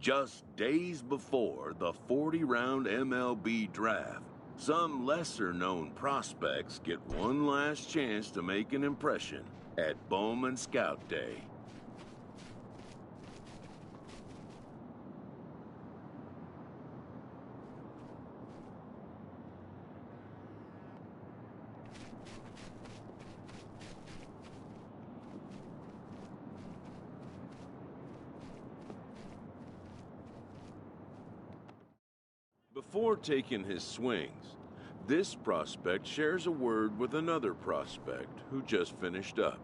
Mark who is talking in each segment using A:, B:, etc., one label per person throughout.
A: Just days before the 40-round MLB draft, some lesser-known prospects get one last chance to make an impression at Bowman Scout Day. Before taking his swings, this prospect shares a word with another prospect who just finished up.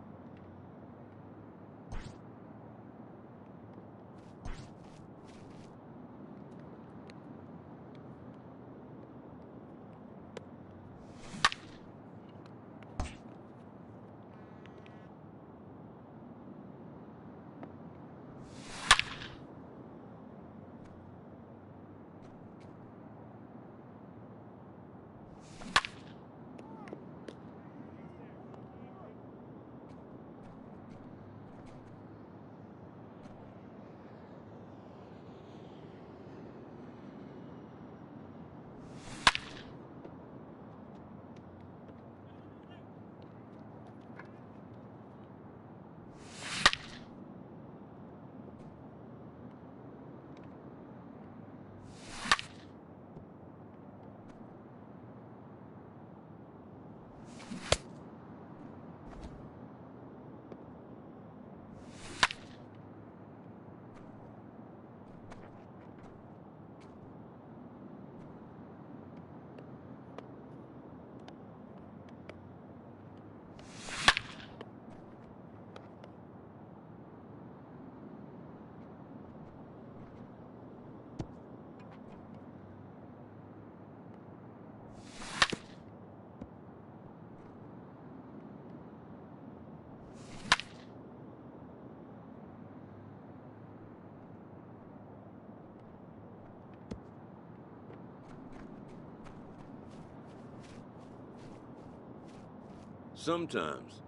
A: Sometimes,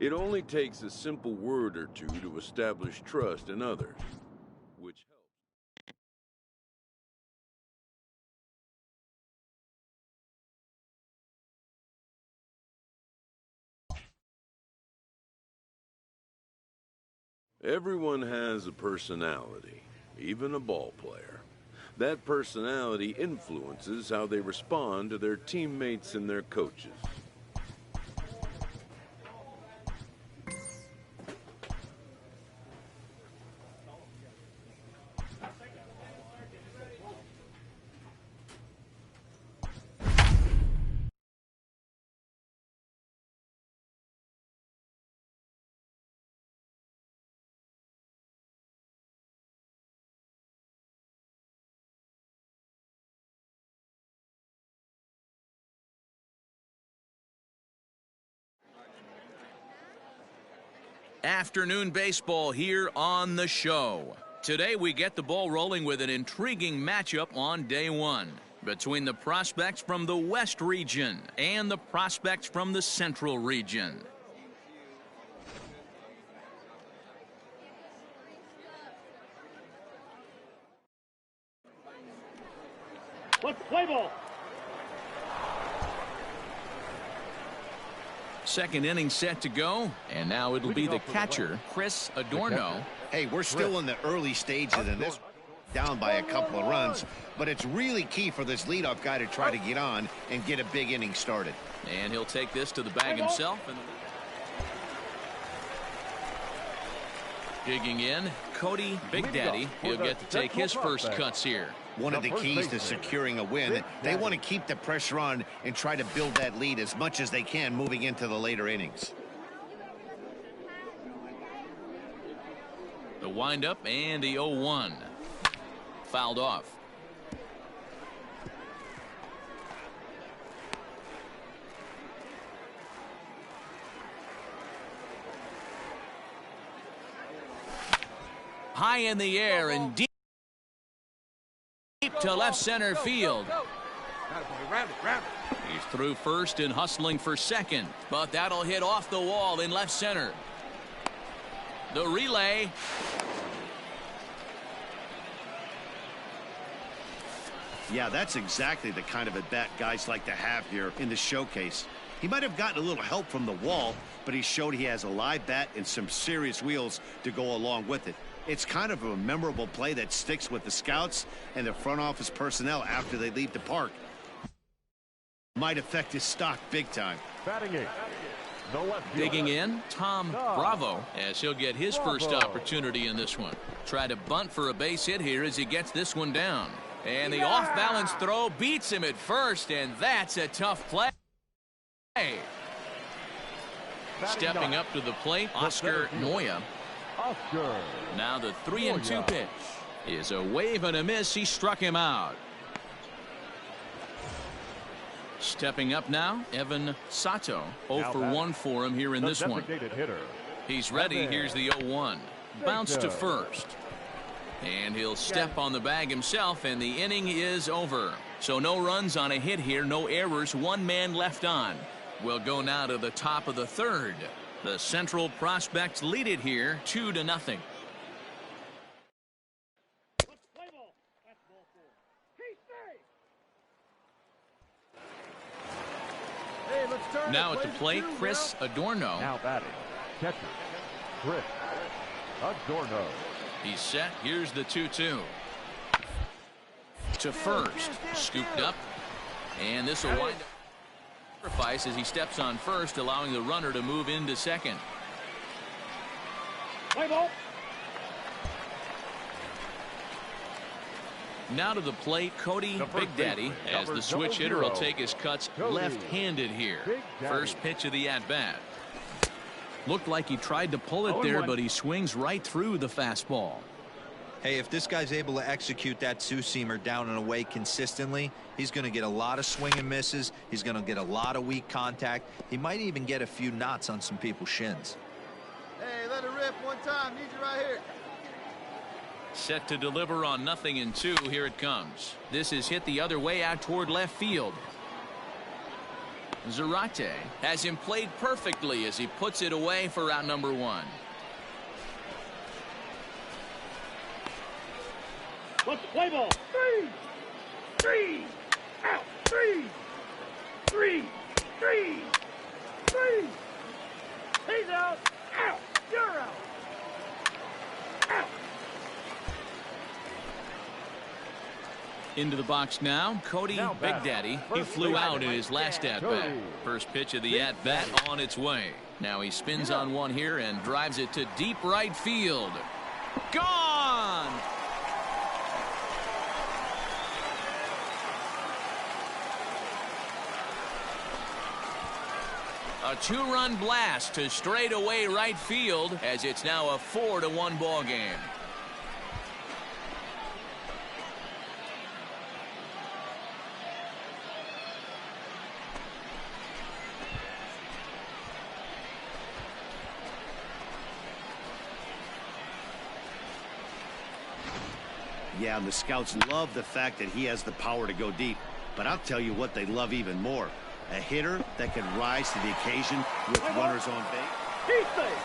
A: it only takes a simple word or two to establish trust in others, which helps. Everyone has a personality, even a ball player. That personality influences how they respond to their teammates and their coaches.
B: Afternoon baseball here on the show. Today we get the ball rolling with an intriguing matchup on day one between the prospects from the West region and the prospects from the Central region.
C: Let's play ball.
B: Second inning set to go, and now it'll be the catcher, Chris Adorno.
D: Hey, we're still in the early stages in this, down by a couple of runs, but it's really key for this leadoff guy to try to get on and get a big inning started.
B: And he'll take this to the bag himself. And digging in, Cody Big Daddy. He'll get to take his first cuts here.
D: One of the keys to securing a win, they want to keep the pressure on and try to build that lead as much as they can moving into the later innings.
B: The windup and the 0-1. Fouled off. High in the air and deep to left center field. He's through first and hustling for second, but that'll hit off the wall in left center. The relay.
D: Yeah, that's exactly the kind of at-bat guys like to have here in the showcase. He might have gotten a little help from the wall, but he showed he has a live bat and some serious wheels to go along with it. It's kind of a memorable play that sticks with the scouts and the front office personnel after they leave the park. Might affect his stock big time.
C: Batting eight. The left fielder.
B: Digging in, Tom Bravo, as he'll get his first opportunity in this one. Try to bunt for a base hit here as he gets this one down. And the off-balance throw beats him at first, and that's a tough play. Stepping up to the plate, Oscar Moya.
C: Oscar.
B: Now the 3-2 pitch is a wave and a miss. He struck him out. Stepping up now, Evan Sato. 0 for 1 for him here in this one.
C: Hitter.
B: He's ready. Here's the 0-1. Bounce to first. And he'll step on the bag himself, and the inning is over. So no runs on a hit here, no errors, one man left on. We'll go now to the top of the third. The Central Prospects lead it here 2-0. Now at the plate, Chris Adorno.
C: Now batting, catcher, Chris Adorno.
B: He's set. Here's the 2-2. To first, scooped up, and this will wind up sacrifice as he steps on first, allowing the runner to move into second.
C: Play ball.
B: Now to the plate, Cody Big Daddy, as the switch hitter will take his cuts left-handed here. First pitch of the at-bat. Looked like he tried to pull it there, but he swings right through the fastball.
E: Hey, if this guy's able to execute that two-seamer down and away consistently, he's going to get a lot of swing and misses. He's going to get a lot of weak contact. He might even get a few knots on some people's shins.
F: Hey, let it rip one time. Need you right here.
B: Set to deliver on 0-2. Here it comes. This is hit the other way out toward left field. Zarate has him played perfectly as he puts it away for out number 1.
C: Let's play ball. 3 out. 3 he's out. You're out.
B: Into the box now, Cody Big Daddy. He flew out in his last at-bat. First pitch of the at-bat on its way. Now he spins on one here and drives it to deep right field. Gone! A 2-run blast to straightaway right field as it's now a 4-1 ball game.
D: Yeah, and the scouts love the fact that he has the power to go deep. But I'll tell you what they love even more. A hitter that can rise to the occasion with runners on base.
C: He's safe.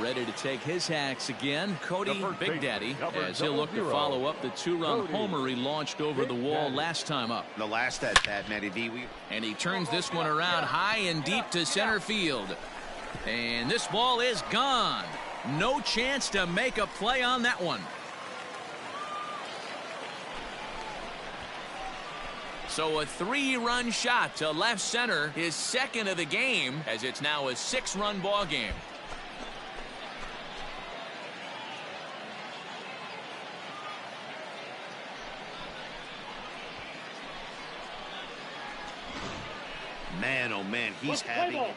B: Ready to take his hacks again, Cody Big Daddy, as he'll look to follow up the 2-run homer he launched over the wall last time up.
D: The last at-bat, Matty D.
B: And he turns this one around high and deep to center field. And this ball is gone. No chance to make a play on that one. So a 3-run shot to left center, his second of the game, as it's now a 6-run ball game.
D: Man, oh man, he's having it.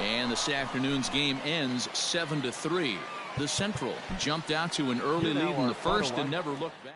B: And this afternoon's game ends 7-3. The Central jumped out to an early lead in the first and never looked back.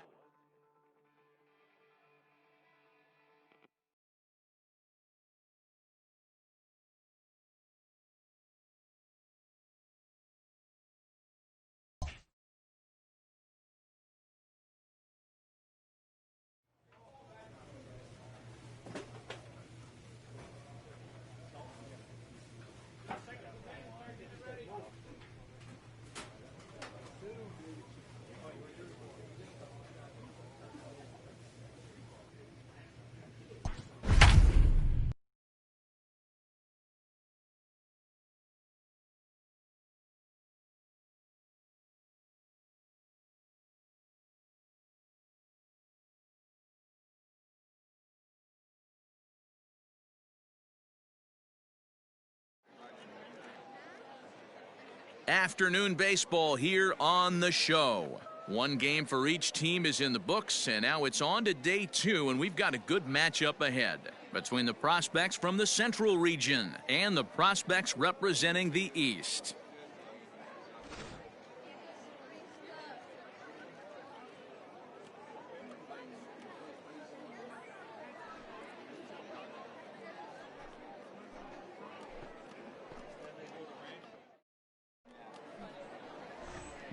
B: Afternoon baseball here on the show. One game for each team is in the books, and now it's on to day 2, and we've got a good matchup ahead between the prospects from the Central region and the prospects representing the East.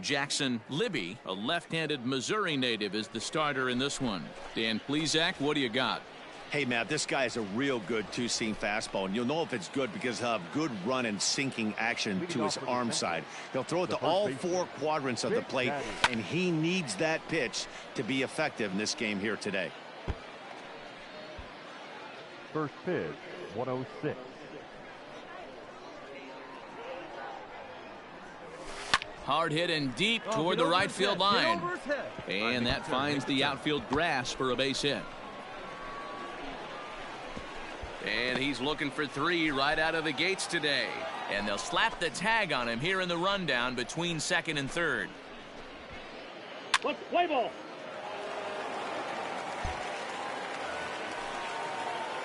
B: Jackson Libby, a left-handed Missouri native, is the starter in this one. Dan Plesac, what do you got?
D: Hey, Matt, this guy is a real good two-seam fastball, and you'll know if it's good because he'll have good run and sinking action to his arm side. He'll throw it to all 4 quadrants of the plate, and he needs that pitch to be effective in this game here today.
C: First pitch, 106.
B: Hard hit and deep toward the right field line. And that finds the outfield grass for a base hit. And he's looking for 3 right out of the gates today. And they'll slap the tag on him here in the rundown between second and third.
C: Let's play ball.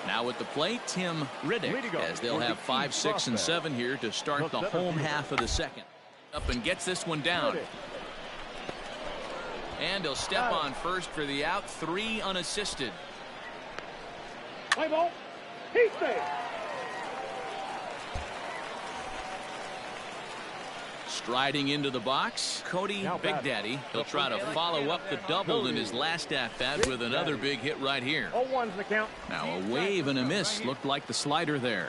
B: Now at the plate, Tim Riddick, as they'll have 5, 6, and 7 here to start the home half of the second. Up and gets this one down. And he'll step on first for the out, 3 unassisted.
C: Play ball. He's safe.
B: Striding into the box, Cody Big Daddy. He'll try to follow up the double in his last at-bat with another big hit right here.
C: 0-1's the count.
B: Now a wave and a miss. Looked like the slider there.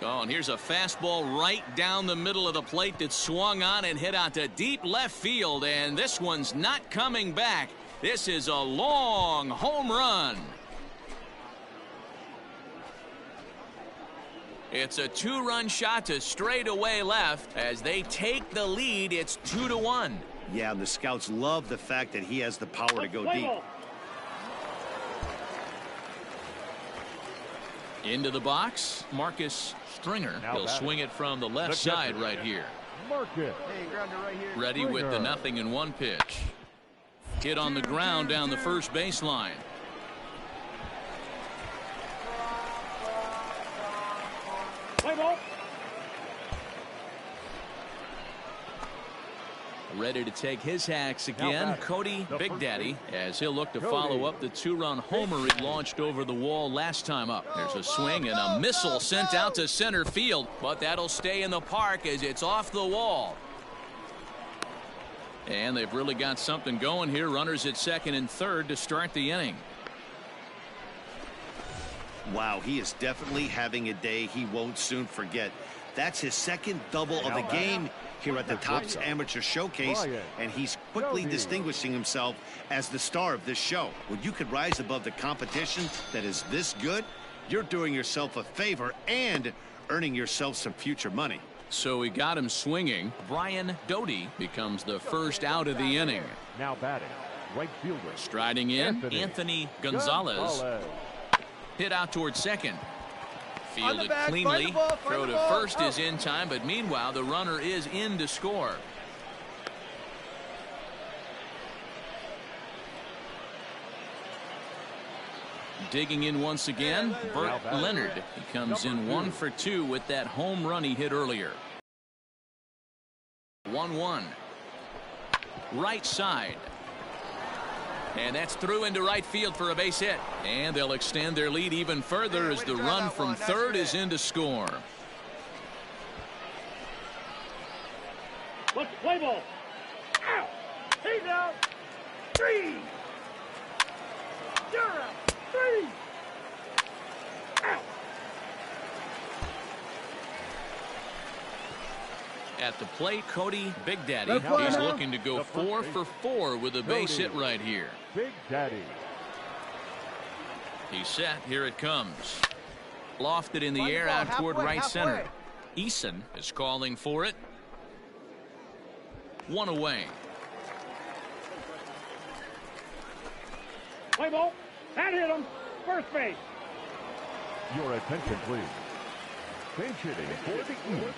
B: Oh, and here's a fastball right down the middle of the plate that swung on and hit out to deep left field, and this one's not coming back. This is a long home run. It's a 2-run shot to straightaway left. As they take the lead, it's 2-1.
D: Yeah, and the scouts love the fact that he has the power to go deep.
B: Into the box, Marcus Stringer. He'll swing it from the left side right here. Ready with the 0-1 pitch. Hit on the ground down the first baseline.
C: Play ball.
B: Ready to take his hacks again, Cody Big Daddy, as he'll look to follow up the 2-run homer he launched over the wall last time up. There's a swing and a missile sent out to center field, but that'll stay in the park as it's off the wall. And they've really got something going here. Runners at second and third to start the inning.
D: Wow, he is definitely having a day he won't soon forget. That's his second double of the game here at the Topps Amateur Showcase, and he's quickly distinguishing himself as the star of this show. When you could rise above the competition that is this good, you're doing yourself a favor and earning yourself some future money.
B: So we got him swinging. Brian Doty becomes the first out of the inning.
C: Now batting, right fielder.
B: Striding in, Anthony Gonzalez. Hit out towards second. Fielded cleanly. Throw to first is in time, but meanwhile the runner is in to score. Digging in once again, Bert Leonard. He comes in 1 for 2 with that home run he hit earlier. 1-1. Right side. And that's through into right field for a base hit. And they'll extend their lead even further as the run from third is in to score.
C: Let's play ball. Out. He's out. 3. You're out. 3. Out.
B: At the plate, Cody Big Daddy. He's looking to go 4 for 4 with a base hit right here.
C: Big Daddy.
B: He's set. Here it comes. Lofted in the air out toward right center. Eason is calling for it. 1 away.
C: Play ball. That hit him. First base. Your attention, please. Pinch hitting for the East.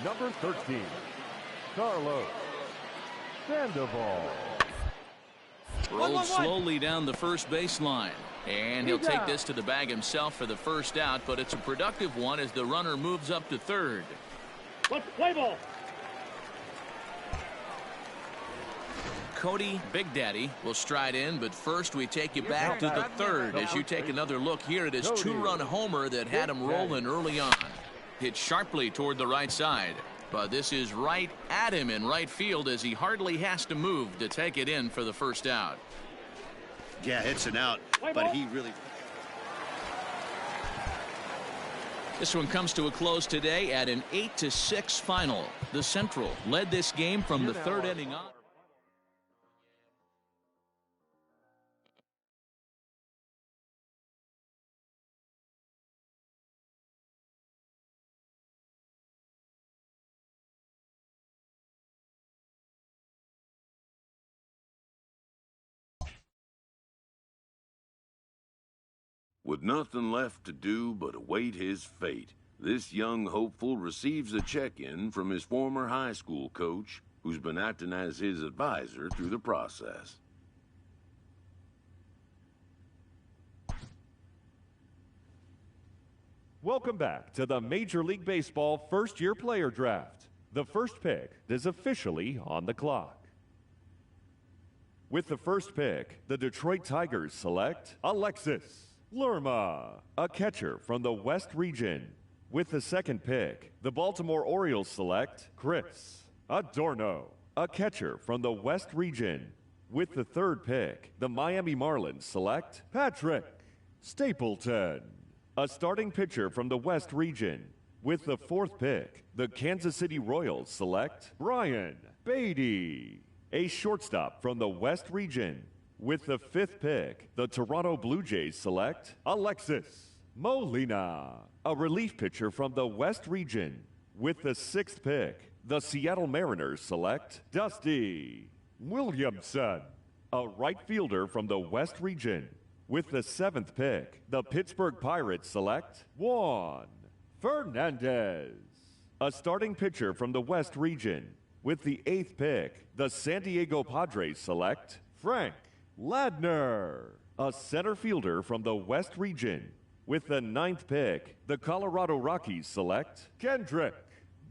C: Number 13, Carlos Sandoval.
B: Rolled slowly down the first baseline. And he'll take this to the bag himself for the first out, but it's a productive one as the runner moves up to third.
C: Let's play ball.
B: Cody Big Daddy will stride in, but first we take you back to the third as you take another look here at his two-run homer that had him rolling early on. Hit sharply toward the right side, but this is right at him in right field as he hardly has to move to take it in for the first out.
D: Yeah, hits an out, but he really...
B: This one comes to a close today at an 8-6 final. The Central led this game from the third inning on.
A: With nothing left to do but await his fate, this young hopeful receives a check-in from his former high school coach, who's been acting as his advisor through the process.
C: Welcome back to the Major League Baseball first-year player draft. The first pick is officially on the clock. With the first pick, the Detroit Tigers select Alexis Lerma, a catcher from the West region. With the second pick, the Baltimore Orioles select Chris Adorno, a catcher from the West region. With the third pick, the Miami Marlins select Patrick Stapleton, a starting pitcher from the West region. With the fourth pick, the Kansas City Royals select Brian Beatty, a shortstop from the West region. With the fifth pick, the Toronto Blue Jays select Alexis Molina, a relief pitcher from the West region. With the sixth pick, the Seattle Mariners select Dusty Williamson, a right fielder from the West region. With the seventh pick, the Pittsburgh Pirates select Juan Fernandez, a starting pitcher from the West region. With the eighth pick, the San Diego Padres select Frank Ladner, a center fielder from the West region. With the ninth pick, the Colorado Rockies select Kendrick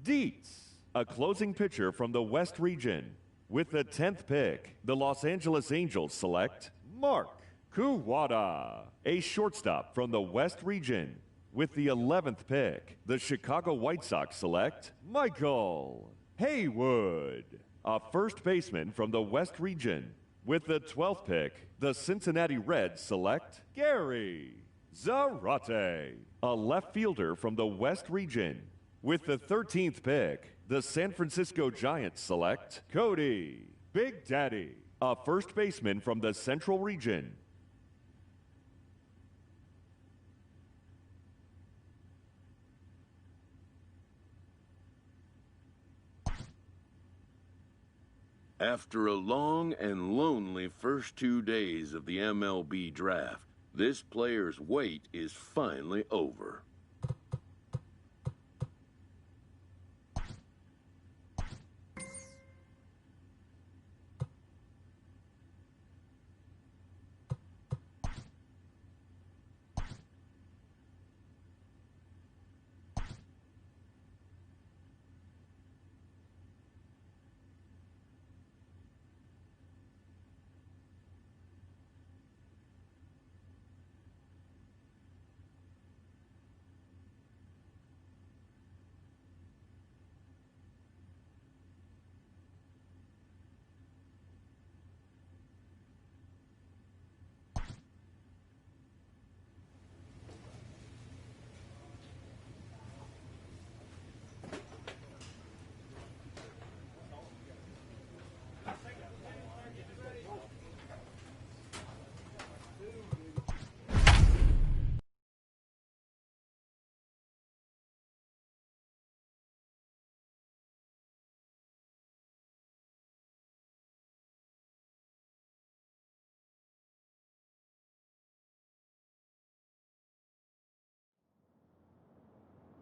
C: Dietz, a closing pitcher from the West region. With the 10th pick, the Los Angeles Angels select Mark Kuwata, a shortstop from the West region. With the 11th pick, the Chicago White Sox select Michael Haywood, a first baseman from the West region. With the 12th pick, the Cincinnati Reds select Gary Zarate, a left fielder from the West region. With the 13th pick, the San Francisco Giants select Cody Big Daddy, a first baseman from the Central region.
A: After a long and lonely first 2 days of the MLB draft, this player's wait is finally over.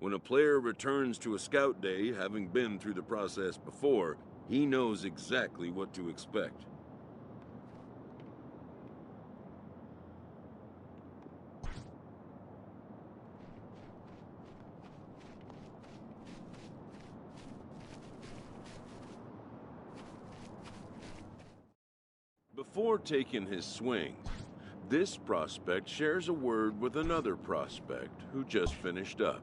A: When a player returns to a scout day, having been through the process before, he knows exactly what to expect. Before taking his swings, this prospect shares a word with another prospect who just finished up.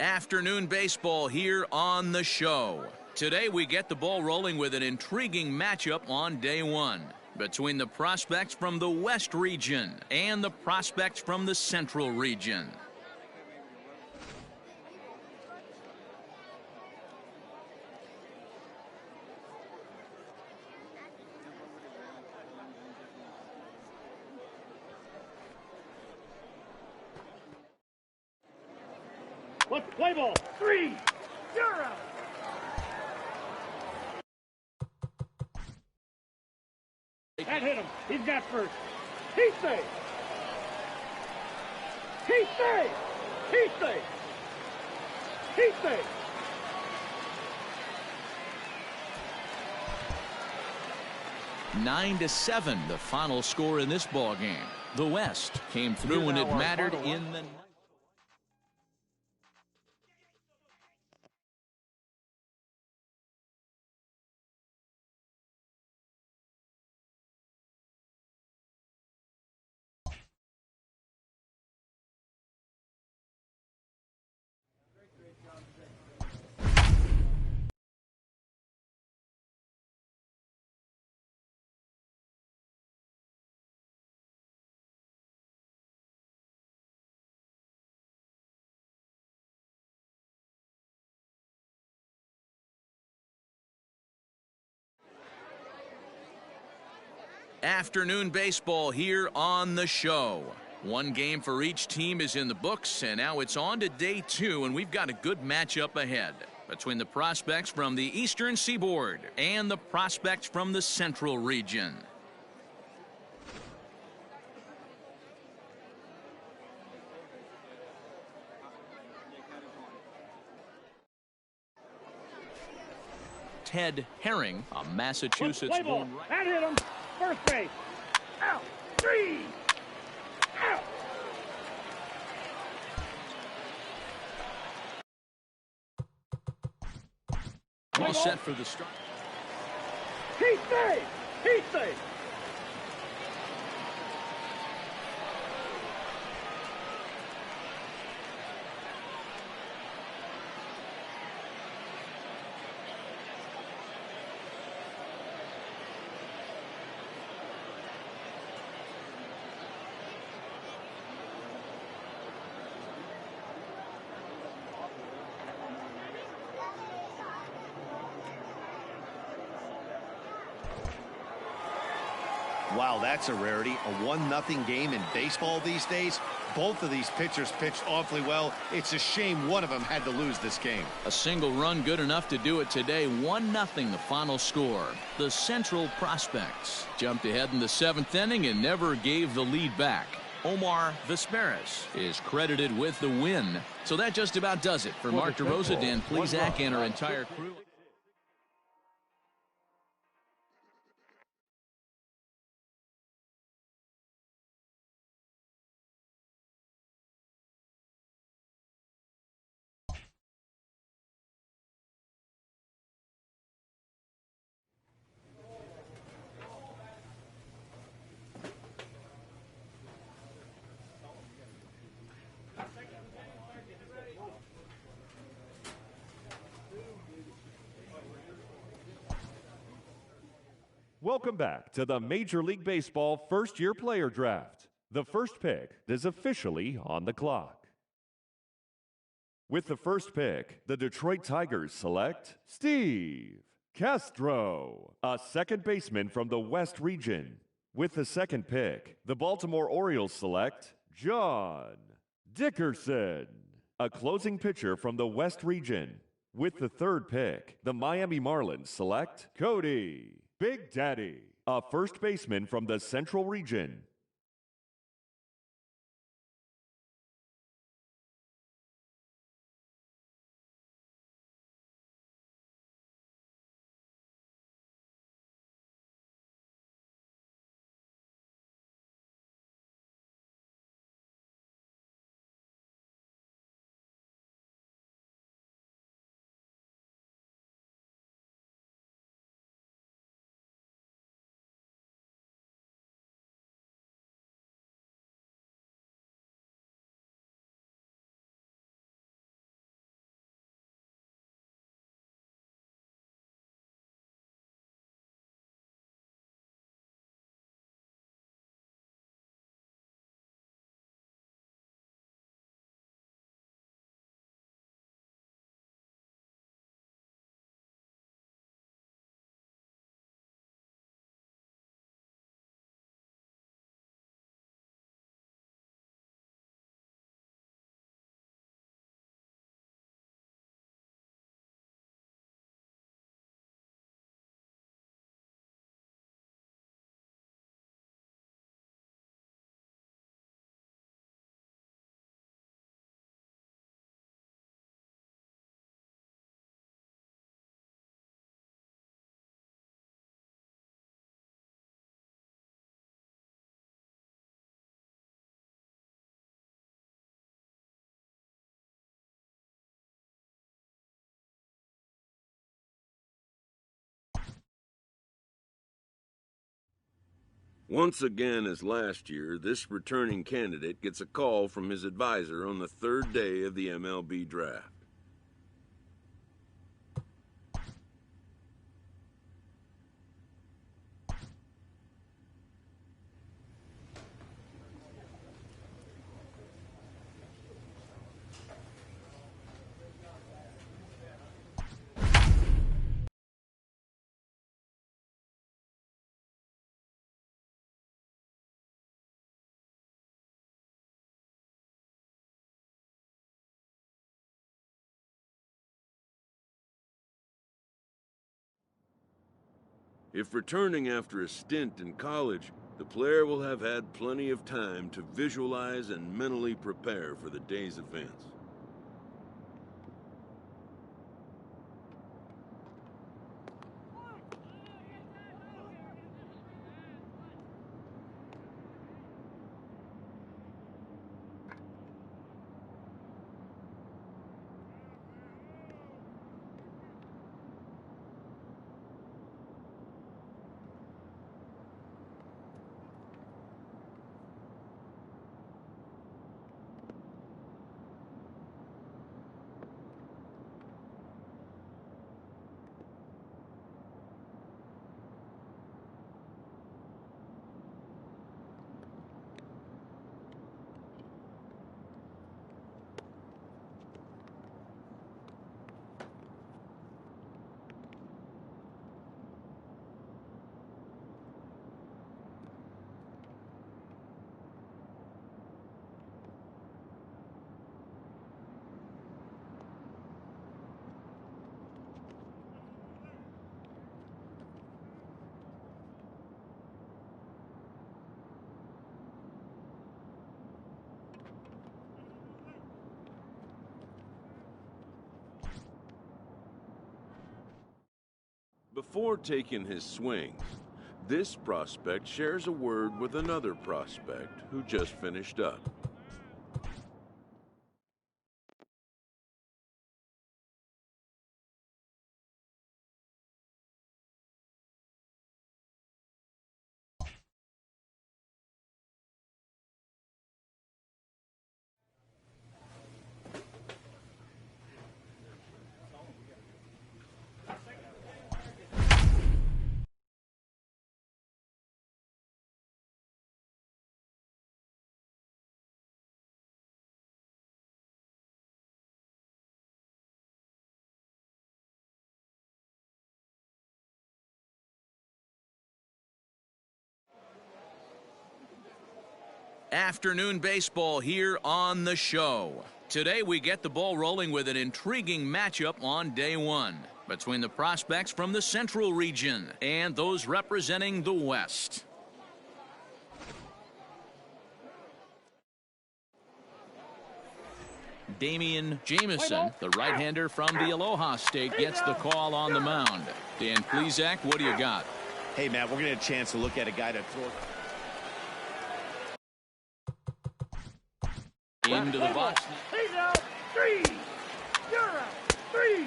B: Afternoon baseball here on the show. Today we get the ball rolling with an intriguing matchup on day one between the prospects from the West region and the prospects from the Central region.
G: Let's play ball. 3, 0. That hit him. He's got first. He's safe. He's safe. He's safe. He's safe.
B: Nine to 7, the final score in this ball game. The West came through when it mattered in the. Afternoon baseball here on the show. One game for each team is in the books, and now it's on to day two, and we've got a good matchup ahead between the prospects from the Eastern Seaboard and the prospects from the Central region. Ted Herring, a Massachusetts-born.
G: That hit him. First base. Out. 3. Out.
B: All set for the start.
G: He's safe. He's safe.
D: Wow, that's a rarity. A 1-0 game in baseball these days. Both of these pitchers pitched awfully well. It's a shame one of them had to lose this game.
B: A single run good enough to do it today. 1-0 the final score. The Central Prospects jumped ahead in the 7th inning and never gave the lead back. Omar Vesperis is credited with the win. So that just about does it. For Mark DeRosa, Dan Plesac, and our entire crew.
C: Welcome back to the Major League Baseball first-year player draft. The first pick is officially on the clock. With the first pick, the Detroit Tigers select Steve Castro, a second baseman from the West region. With the second pick, the Baltimore Orioles select John Dickerson, a closing pitcher from the West region. With the third pick, the Miami Marlins select Cody Big Daddy, a first baseman from the Central region.
A: Once again, as last year, this returning candidate gets a call from his advisor on the third day of the MLB draft. If returning after a stint in college, the player will have had plenty of time to visualize and mentally prepare for the day's events. Before taking his swings, this prospect shares a word with another prospect who just finished up.
B: Afternoon baseball here on the show. Today we get the ball rolling with an intriguing matchup on day one between the prospects from the Central region and those representing the West. Damian Jamison, the right-hander from the Aloha State, gets the call on the mound. Dan Plesac, what do you got?
D: Hey, Matt, we're going to get a chance to look at a guy that throws
B: into the box.
G: He's out. 3. You're out. 3.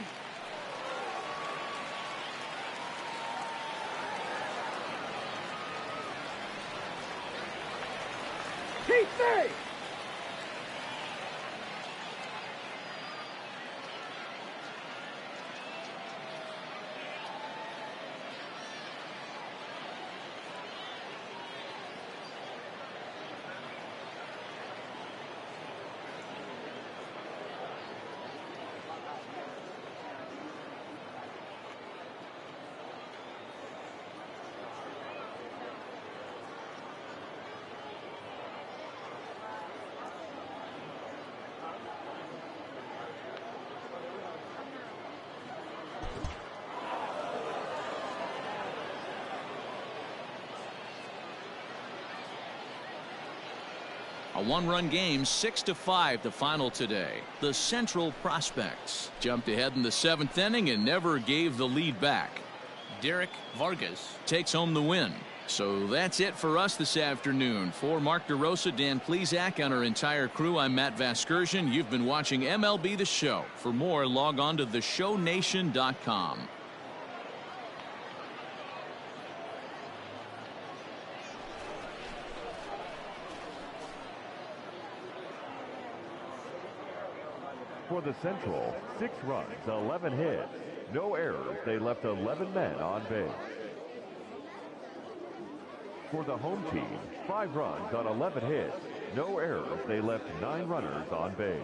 G: Keep safe.
B: A one-run game, 6-5 the final today. The Central Prospects jumped ahead in the 7th inning and never gave the lead back. Derek Vargas takes home the win. So that's it for us this afternoon. For Mark DeRosa, Dan Plesac, and our entire crew, I'm Matt Vasgersian. You've been watching MLB The Show. For more, log on to theshownation.com.
C: For the Central, 6 runs, 11 hits, no errors. They left 11 men on base. For the home team, 5 runs on 11 hits, no errors. They left 9 runners on base.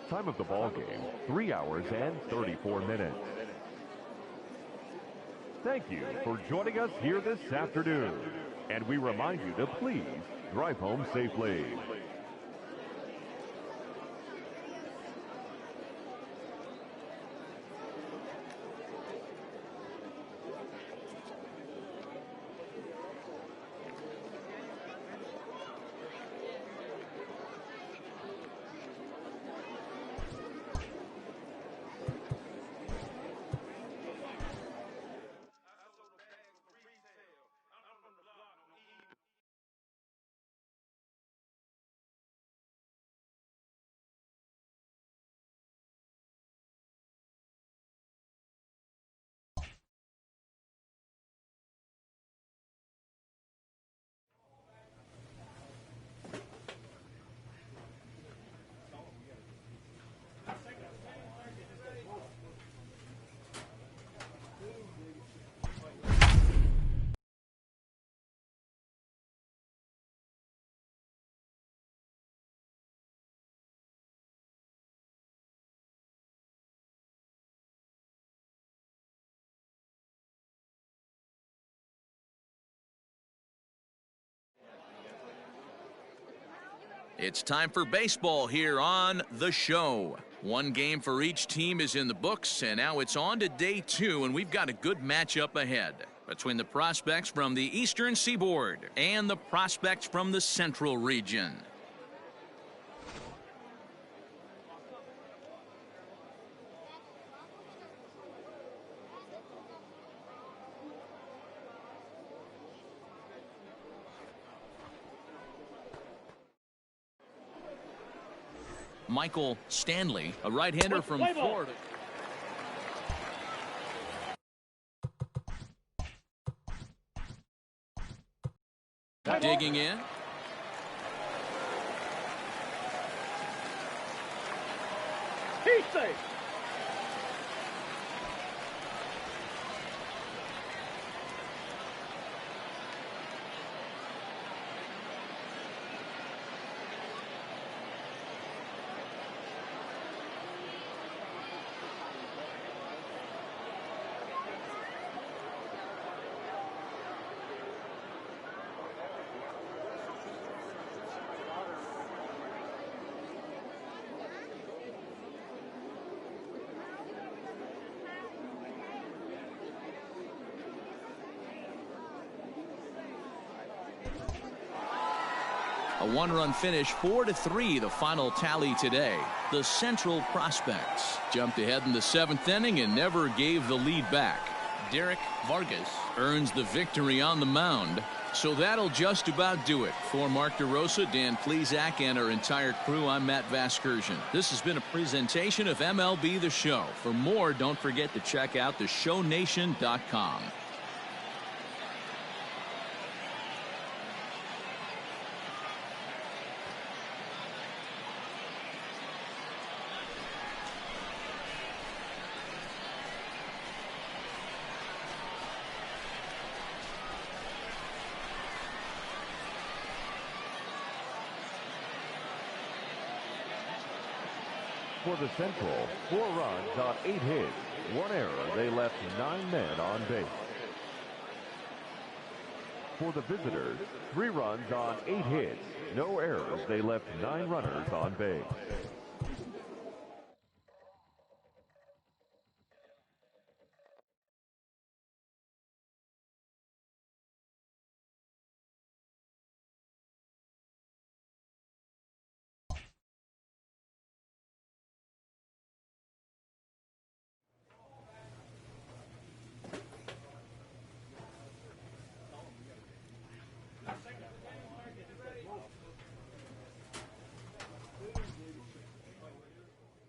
C: Time of the ball game, 3 hours and 34 minutes. Thank you for joining us here this afternoon. And we remind you to please drive home safely.
B: It's time for baseball here on the show. One game for each team is in the books, and now it's on to day 2, and we've got a good matchup ahead between the prospects from the Eastern Seaboard and the prospects from the Central region. Michael Stanley, a right-hander from Florida. Digging in.
G: He's safe.
B: one-run finish, 4-3, the final tally today. The Central Prospects jumped ahead in the 7th inning and never gave the lead back. Derek Vargas earns the victory on the mound. So that'll just about do it. For Mark DeRosa, Dan Plesac, and our entire crew, I'm Matt Vasgersian. This has been a presentation of MLB The Show. For more, don't forget to check out theshownation.com.
C: For the Central, 4 runs on 8 hits, 1 error. They left 9 men on base. For the visitors, 3 runs on 8 hits, no errors. They left 9 runners on base.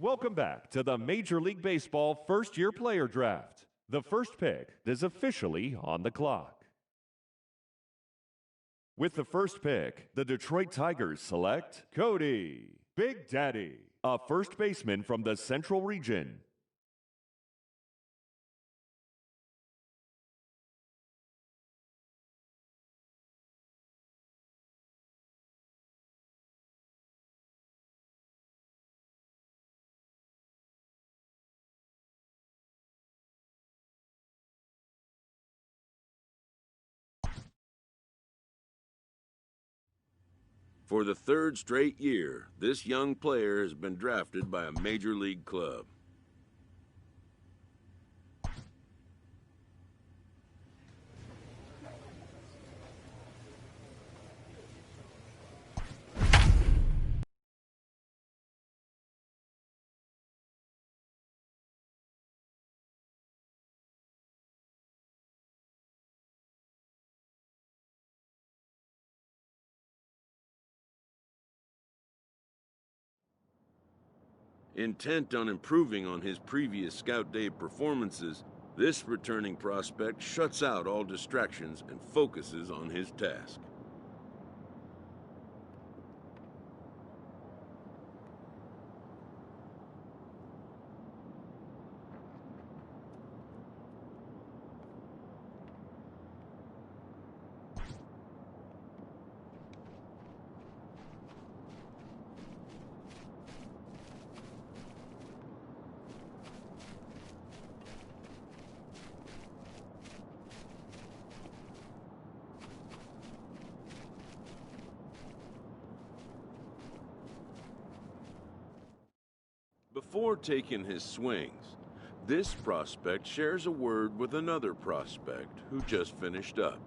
C: Welcome back to the Major League Baseball first-year player draft. The first pick is officially on the clock. With the first pick, the Detroit Tigers select Cody Big Daddy, a first baseman from the Central Region.
A: For the 3rd straight year, this young player has been drafted by a major league club. Intent on improving on his previous Scout Day performances, this returning prospect shuts out all distractions and focuses on his task. Before taking his swings, this prospect shares a word with another prospect who just finished up.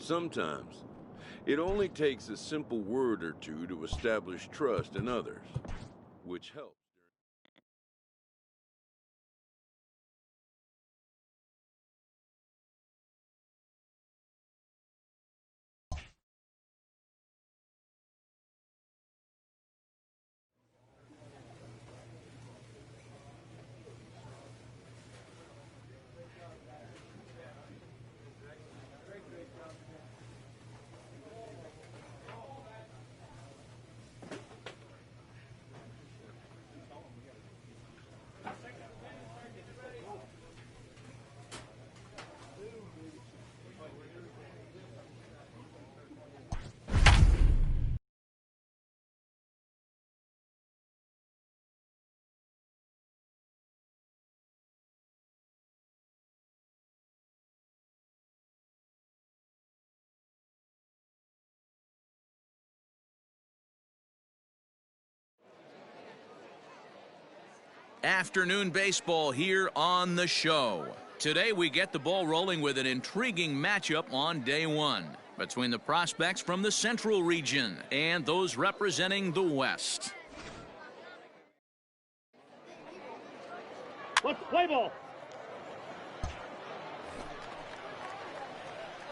A: Sometimes, it only takes a simple word or two to establish trust in others, which helps.
B: Afternoon baseball here on the show. Today we get the ball rolling with an intriguing matchup on day one between the prospects from the Central region and those representing the West.
G: Let's play ball.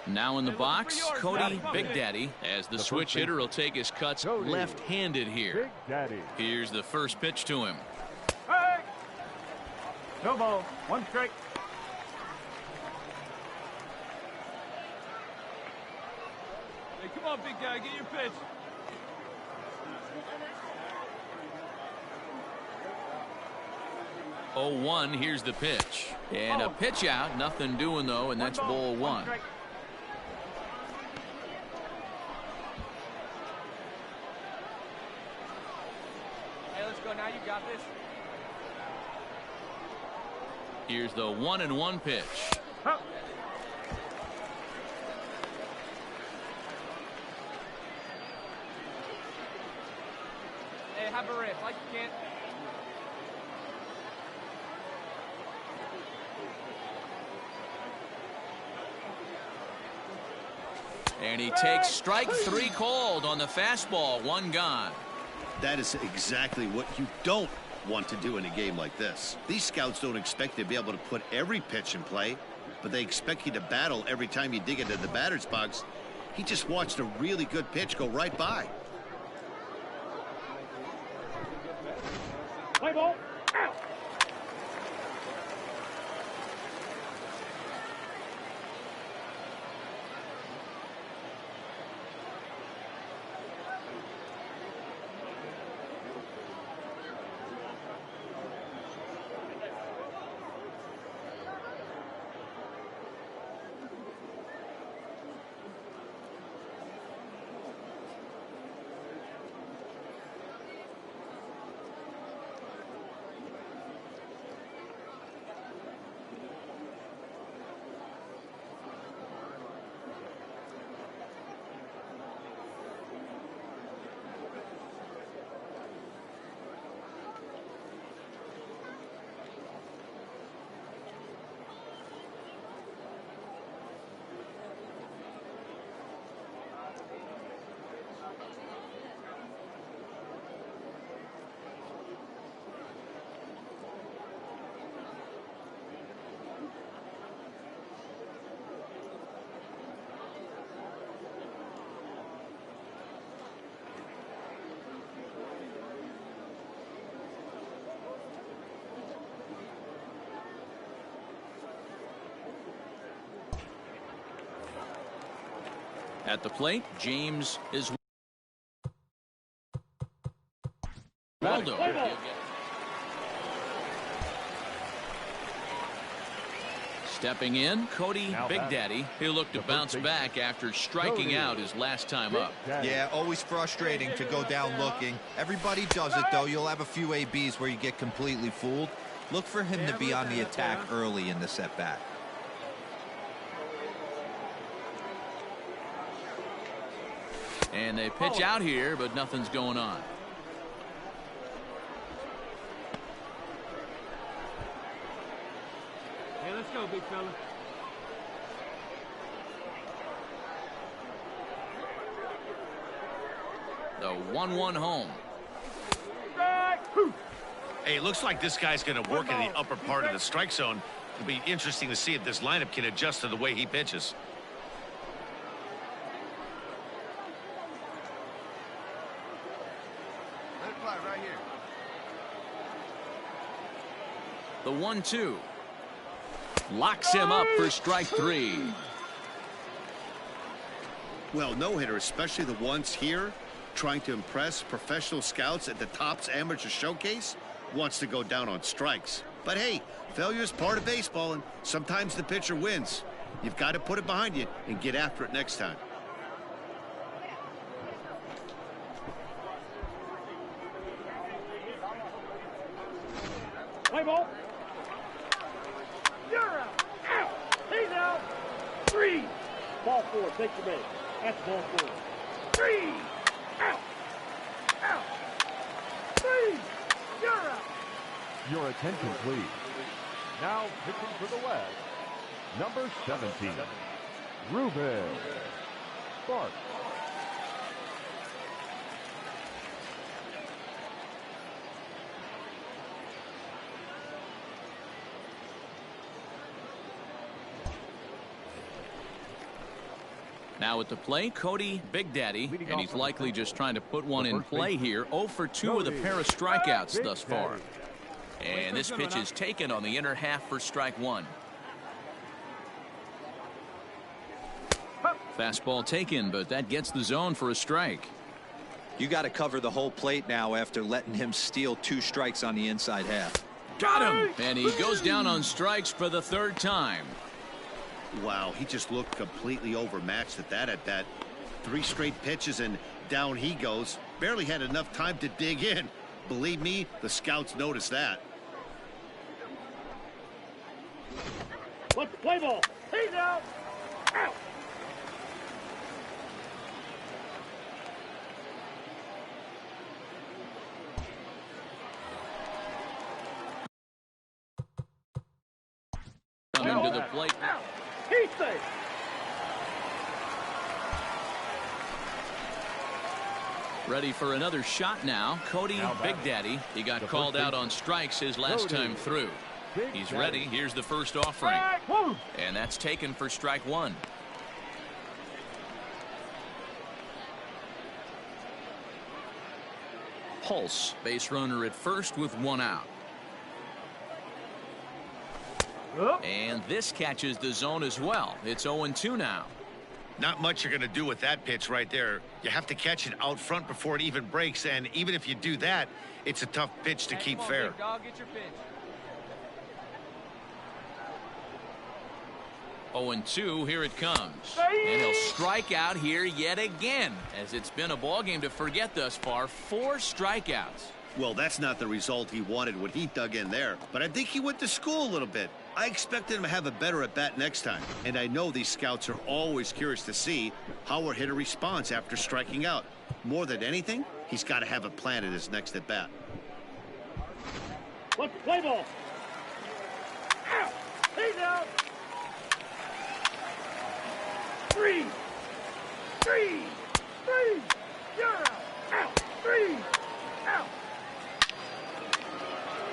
B: Now in the box, Cody Big Daddy, as the switch hitter will take his cuts left-handed here. Here's the first pitch to him.
G: Hey! No ball. One strike. Hey, come on, big guy. Get your pitch.
B: Oh, 1, here's the pitch. And a pitch out, nothing doing though, and that's ball 1.
G: Hey, let's go now. You got this.
B: Here's the 1-1 pitch.
G: Huh. Hey, have a rip. Like you can't.
B: And he takes strike 3 called on the fastball. 1 gone.
D: That is exactly what you don't want to do in a game like this. These scouts don't expect to be able to put every pitch in play, but they expect you to battle every time you dig into the batter's box. He just watched a really good pitch go right by.
G: Play ball. Out.
B: At the plate, James is Waldo. Stepping in, Cody Big Daddy. He'll look to bounce back after striking out his last time up.
E: Yeah, always frustrating to go down looking. Everybody does it, though. You'll have a few ABs where you get completely fooled. Look for him to be on the attack early in the set-back.
B: And they pitch out here, but nothing's going on.
G: Hey, let's go, big fella.
B: The 1-1 home.
D: Hey, it looks like this guy's going to work in the upper part of the strike zone. It'll be interesting to see if this lineup can adjust to the way he pitches.
F: Let it fly right here.
B: The 1-2. Locks him up for strike 3.
D: Well, no-hitter, especially the ones here, trying to impress professional scouts at the Topps Amateur Showcase, wants to go down on strikes. But hey, failure is part of baseball, and sometimes the pitcher wins. You've got to put it behind you and get after it next time.
G: Play ball. You're out. Out. He's out. 3. Ball 4. Take the base. That's ball 4. 3. Out. Out. 3. You're out.
C: Your attention, please. Now pitching for the West, number 17, Ruben Sparks.
B: Now at the plate, Cody Big Daddy, and he's likely just trying to put one in play here. 0 for 2 with a pair of strikeouts thus far. And this pitch is taken on the inner half for strike 1. Fastball taken, but that gets the zone for a strike.
E: You got to cover the whole plate now after letting him steal 2 strikes on the inside half.
B: Got him! And he goes down on strikes for the 3rd time.
D: Wow, he just looked completely overmatched at that at-bat. 3 straight pitches and down he goes. Barely had enough time to dig in. Believe me, the scouts noticed that.
G: Let's play ball. He's out. Out.
B: Coming to the plate.
G: Out. He's safe.
B: Ready for another shot now. Cody Big Daddy. He got called out on strikes his last time through. He's ready. Here's the first offering. And that's taken for strike 1. Pulse, base runner at first with 1 out. And this catches the zone as well. It's 0-2 now.
D: Not much you're going to do with that pitch right there. You have to catch it out front before it even breaks, and even if you do that, it's a tough pitch to keep fair.
B: 0-2, here it comes. And he'll strike out here yet again, as it's been a ball game to forget thus far. 4 strikeouts.
D: Well, that's not the result he wanted when he dug in there, but I think he went to school a little bit. I expected him to have a better at-bat next time, and I know these scouts are always curious to see how a hitter responds after striking out. More than anything, he's got to have a plan at his next at-bat.
G: Let's play ball. Out. He's out. 3. 3. 3. You're out. Out. 3. Out.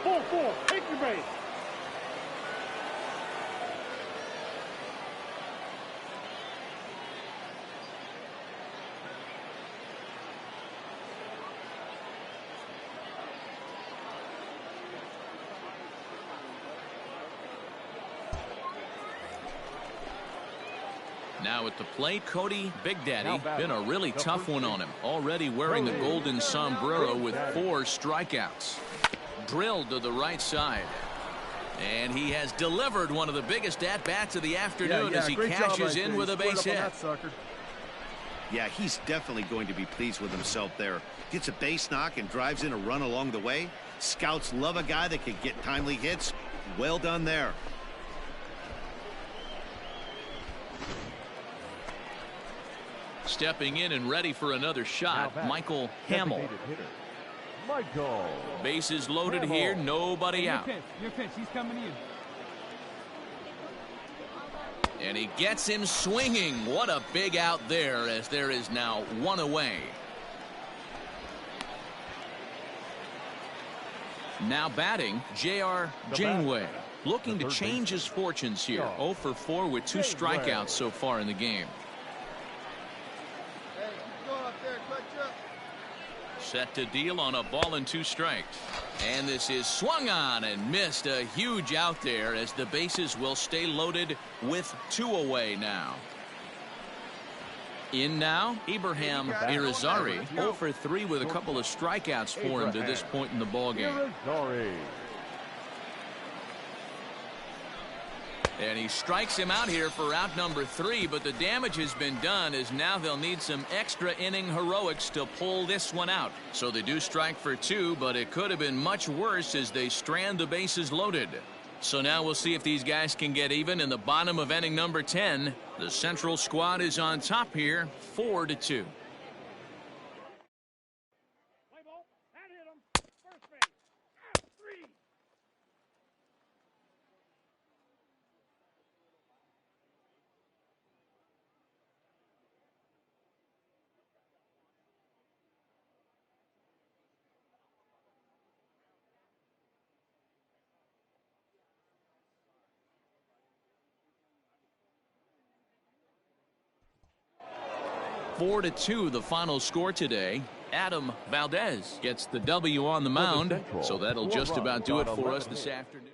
G: Ball 4. Take your base.
B: Now at the plate, Cody Big Daddy. Been a really tough one on him. Already wearing the golden sombrero with 4 strikeouts. Drilled to the right side. And he has delivered one of the biggest at-bats of the afternoon as he cashes in with a base hit.
D: Yeah, he's definitely going to be pleased with himself there. Gets a base knock and drives in a run along the way. Scouts love a guy that can get timely hits. Well done there.
B: Stepping in and ready for another shot, Michael Hamill. Bases loaded here, nobody out.
H: Your pitch, he's coming in.
B: And he gets him swinging. What a big out there, as there is now 1 away. Now batting, J.R. Janeway. Looking to change his fortunes here. 0 for 4 with 2 strikeouts so far in the game.
F: Hey, keep going up there, clutch up.
B: Set to deal on a ball and 2 strikes. And this is swung on and missed. A huge out there as the bases will stay loaded with 2 away now. In now, Ibrahim Irizarry, 0 for 3 with a couple of strikeouts for him to this point in the ballgame. And he strikes him out here for out number 3, but the damage has been done as now they'll need some extra inning heroics to pull this one out. So they do strike for 2, but it could have been much worse as they strand the bases loaded. So now we'll see if these guys can get even in the bottom of inning number 10. The Central squad is on top here, 4-2.
G: Play ball. That hit him. First base. Out. 3.
B: Four to 2 the final score today. Adam Valdez gets the W on the mound, so that'll just about do it for us this afternoon.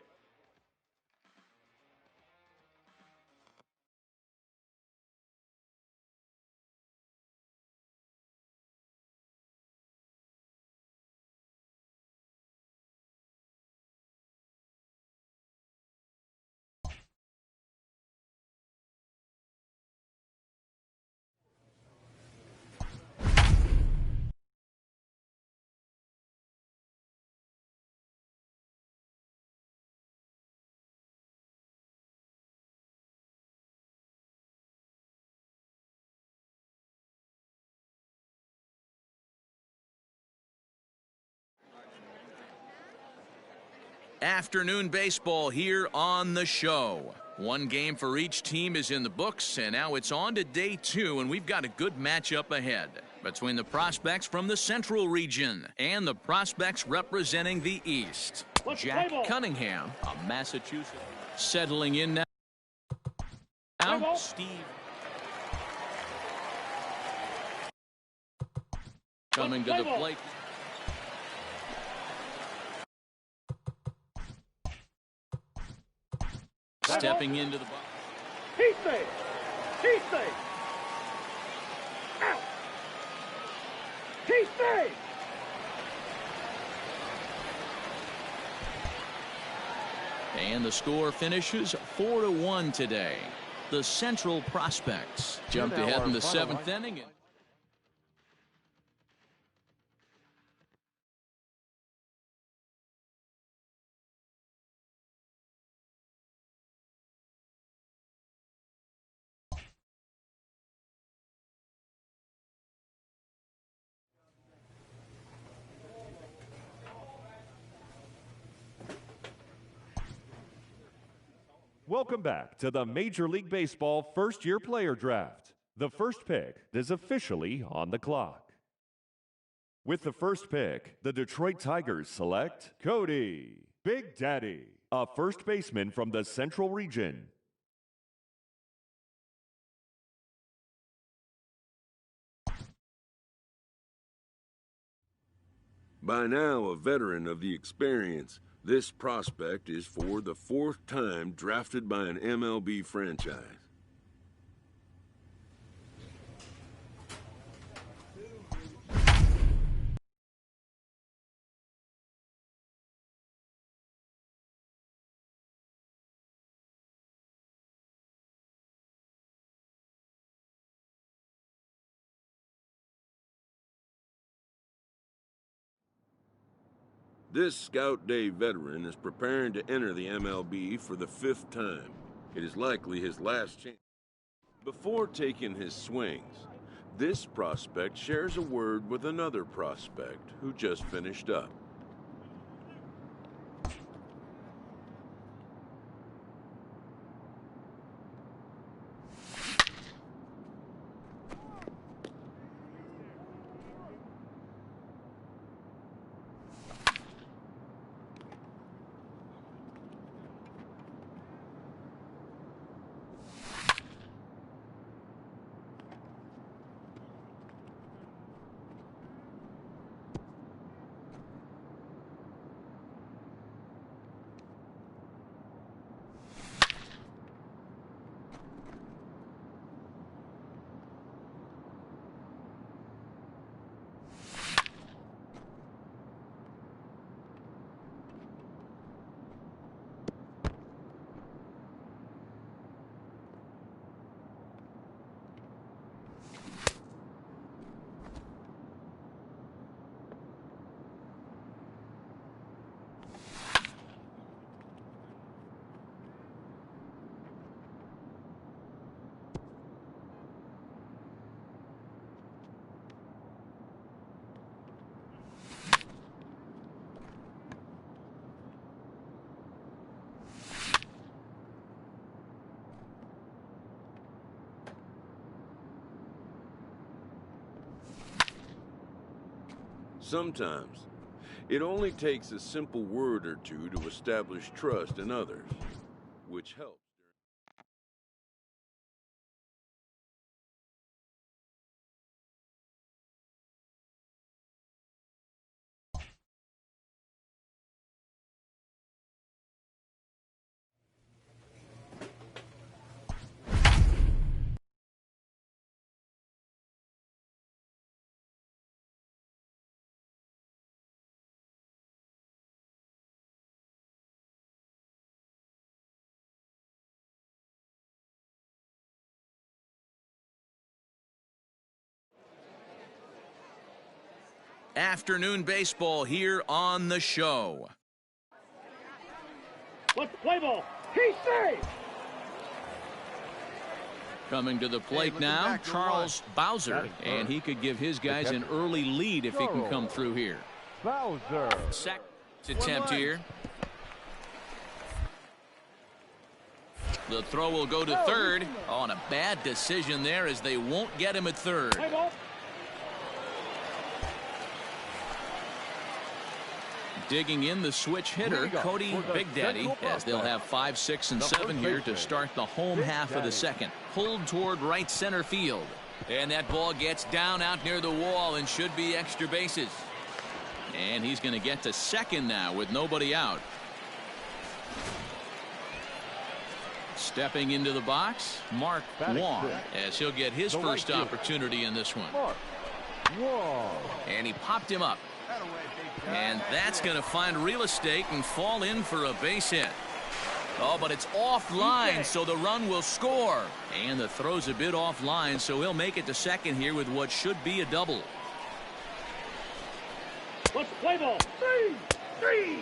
B: Afternoon baseball here on the show. 1 game for each team is in the books, and now it's on to day 2, and we've got a good matchup ahead between the prospects from the Central region and the prospects representing the East. Jack Cunningham of Massachusetts settling in now. Steve coming to the plate. Stepping into the box.
G: He's safe. He's safe. Out. He's safe.
B: And the score finishes 4-1 today. The Central Prospects jumped ahead in the 7th inning.
C: Welcome back to the Major League Baseball first-year player draft. The first pick is officially on the clock. With the first pick, the Detroit Tigers select Cody Big Daddy, a first baseman from the Central region.
A: By now a veteran of the experience, this prospect is for the 4th time drafted by an MLB franchise. This Scout Day veteran is preparing to enter the MLB for the 5th time. It is likely his last chance. Before taking his swings, this prospect shares a word with another prospect who just finished up. Sometimes, it only takes a simple word or two to establish trust in others, which helps.
B: Afternoon baseball here on the show.
G: Let's play ball. He's safe.
B: Coming to the plate now, Charles Bowser, and he could give his guys an early lead if he can come through here.
C: Bowser.
B: Second attempt here. The throw will go to third. On a bad decision there as they won't get him at third.
G: Play ball.
B: Digging in the switch hitter, Cody Big Daddy, as they'll have 5, 6, and 7 here to start the home half of the second. Pulled toward right center field. And that ball gets down out near the wall and should be extra bases. And he's going to get to second now with nobody out. Stepping into the box, Mark Wong, as he'll get his first opportunity in this one. And he popped him up. And that's going to find real estate and fall in for a base hit. Oh, but it's offline, so the run will score. And the throw's a bit offline, so he'll make it to second here with what should be a double.
G: Let's play ball. Three.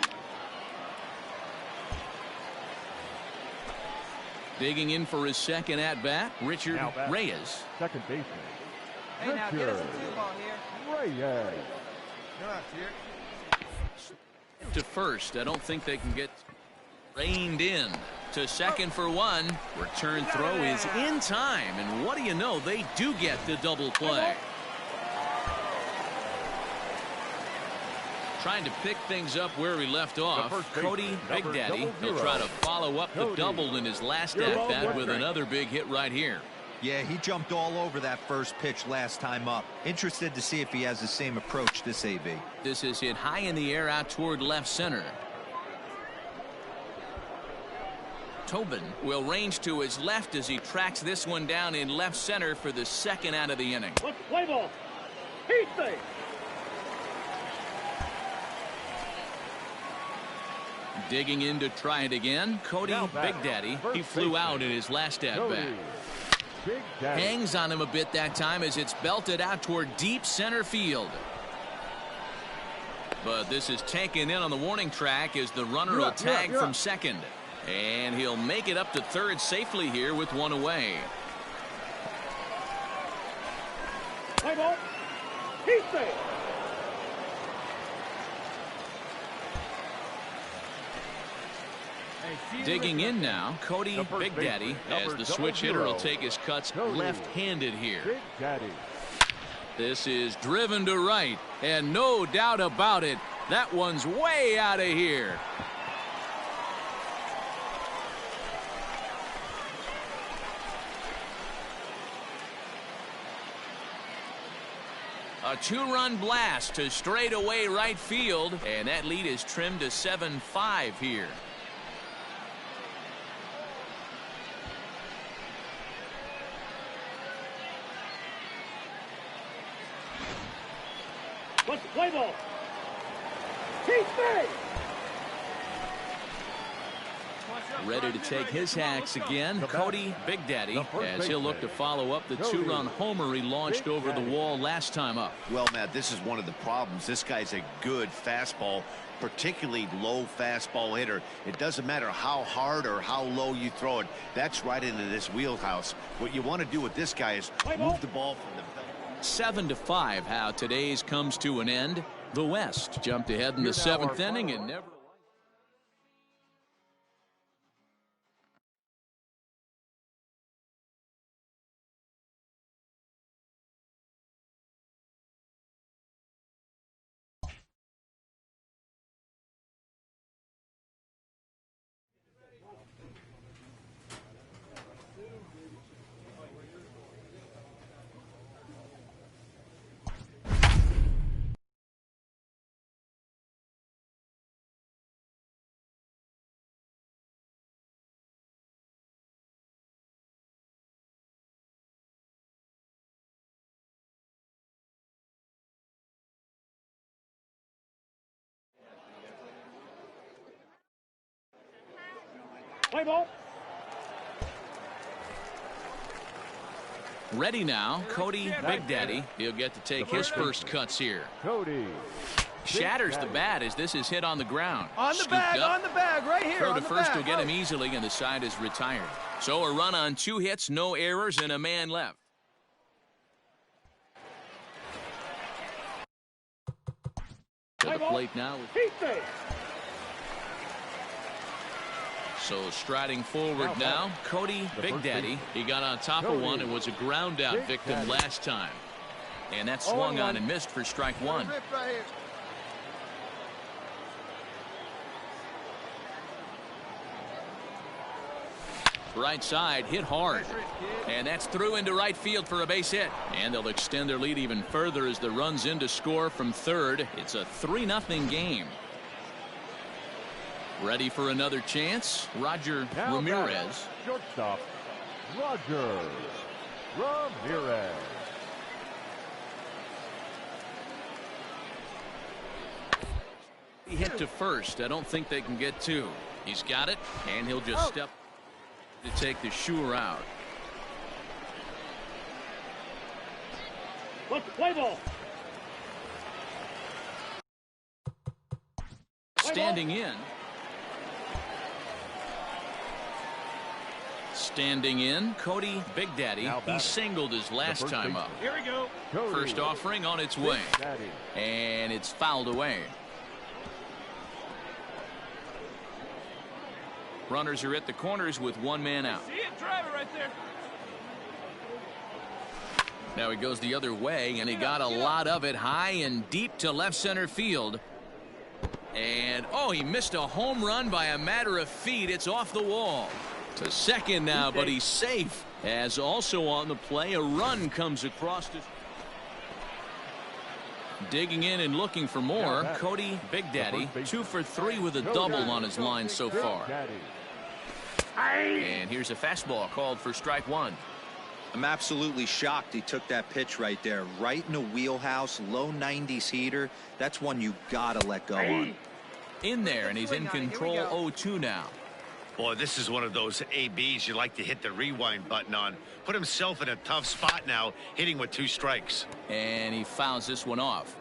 B: Digging in for his second at-bat, Richard Reyes.
C: Second baseman.
F: Hey, now get us a 2-ball here.
C: Reyes.
F: Come on, here.
B: To first, I don't think they can get reined in. To second for one. Return throw is in time, and what do you know, they do get the double play. Trying to pick things up where he left off, Cody Big Daddy. He'll try to follow up the double in his last at-bat with another big hit right here.
E: Yeah, he jumped all over that first pitch last time up. Interested to see if he has the same approach this AV.
B: This is hit high in the air out toward left center. Tobin will range to his left as he tracks this one down in left center for the second out of the inning.
G: Let's play ball. He's safe.
B: Digging in to try it again, Cody Big Daddy. He flew out in his last at-bat. Hangs on him a bit that time as it's belted out toward deep center field. But this is taken in on the warning track as the runner will tag from second. And he'll make it up to third safely here with one away.
G: Play ball. He's safe.
B: Digging in now, Cody Big Daddy, as the switch hitter will take his cuts left-handed here. This is driven to right, and no doubt about it, that one's way out of here. A 2-run blast to straightaway right field, and that lead is trimmed to 7-5 here.
G: Let's play ball. He's safe.
B: Ready to take his hacks again, Cody Big Daddy, as he'll look to follow up the 2-run homer he launched over the wall last time up.
D: Well, Matt, this is one of the problems. This guy's a good fastball, particularly low fastball hitter. It doesn't matter how hard or how low you throw it. That's right into this wheelhouse. What you want to do with this guy is move the ball from the
B: 7-5 how today's comes to an end. The West jumped ahead in the 7th inning and never
G: Play ball.
B: Ready now, Cody Big Daddy. He'll get to take his first cuts here.
C: Cody.
B: Shatters the bat as this is hit on the ground.
F: On the
B: Scooped
F: bag,
B: up.
F: on the bag, right here.
B: Throw
F: on
B: to
F: the
B: first
F: bag.
B: will get him
F: Out.
B: easily, and the side is retired. So a run on 2 hits, no errors, and a man left. To the plate now.
G: Keep it.
B: So striding forward now, Cody Big Daddy. He got on top of one and was a ground out victim last time. And that swung on and missed for strike one.
F: Rip right here.
B: Right side, hit hard. And that's through into right field for a base hit. And they'll extend their lead even further as the run's in to score from third. It's a 3-0 game. Ready for another chance? Roger Ramirez.
C: Shortstop, Roger Ramirez.
B: He hit to first. I don't think they can get two. He's got it, and he'll just step to take the Shure out.
G: Let's play ball.
B: Standing in. Standing in, Cody Big Daddy. He singled his last time up.
G: Here we go.
C: Cody
B: First offering on its way.
C: Big Daddy.
B: And it's fouled away. Runners are at the corners with one man out.
F: See it, drive it right there.
B: Now he goes the other way, and he got a lot of it high and deep to left center field. And, oh, he missed a home run by a matter of feet. It's off the wall. To second now, but he's safe. As also on the play, a run comes across. Digging in and looking for more, Cody Big Daddy. 2 for 3 with a double on his line so far. And here's a fastball called for strike one.
E: I'm absolutely shocked he took that pitch right there. Right in the wheelhouse, low 90s heater. That's one you gotta let go on.
B: In there, and he's in control 0-2 now.
D: Boy, this is one of those ABs you like to hit the rewind button on. Put himself in a tough spot now, hitting with 2 strikes.
B: And he fouls this one off.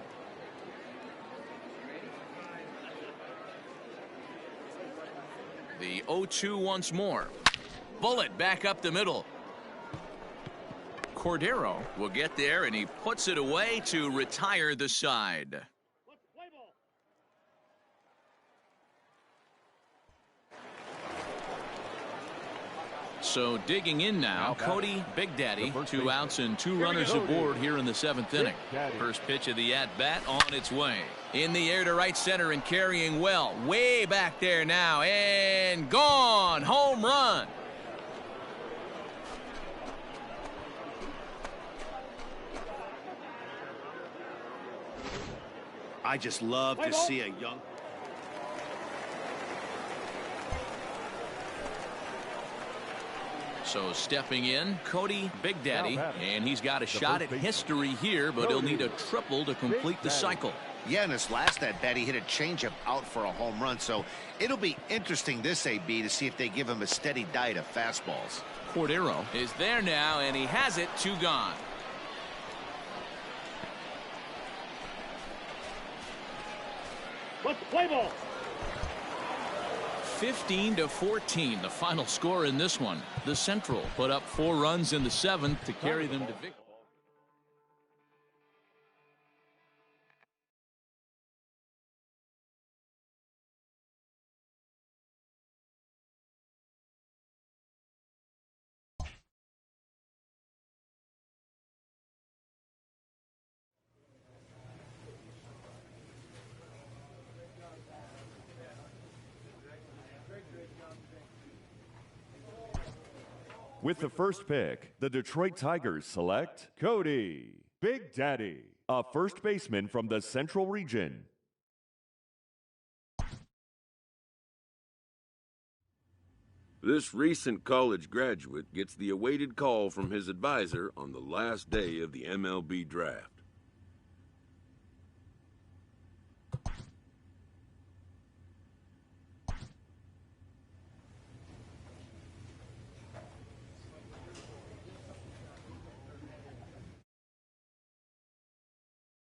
B: The 0-2 once more. Bullet back up the middle. Cordero will get there, and he puts it away to retire the side.
G: Let's play ball.
B: So digging in now, Cody Big Daddy. 2 outs and 2 runners aboard here in the 7th inning. First pitch of the at-bat on its way. In the air to right center and carrying well. Way back there now, and gone. Home run.
D: I just love to see a young...
B: So stepping in, Cody Big Daddy, and he's got a shot at history here, but he'll need a triple to complete the cycle.
D: Yeah, in his last at-bat, he hit a changeup out for a home run, so it'll be interesting this AB to see if they give him a steady diet of fastballs.
B: Cordero is there now, and he has it. 2 gone.
G: Let's play ball.
B: 15-14, the final score in this one. The Central put up 4 runs in the 7th to carry them to victory.
C: With the first pick, the Detroit Tigers select Cody Big Daddy, a first baseman from the Central Region.
A: This recent college graduate gets the awaited call from his advisor on the last day of the MLB draft.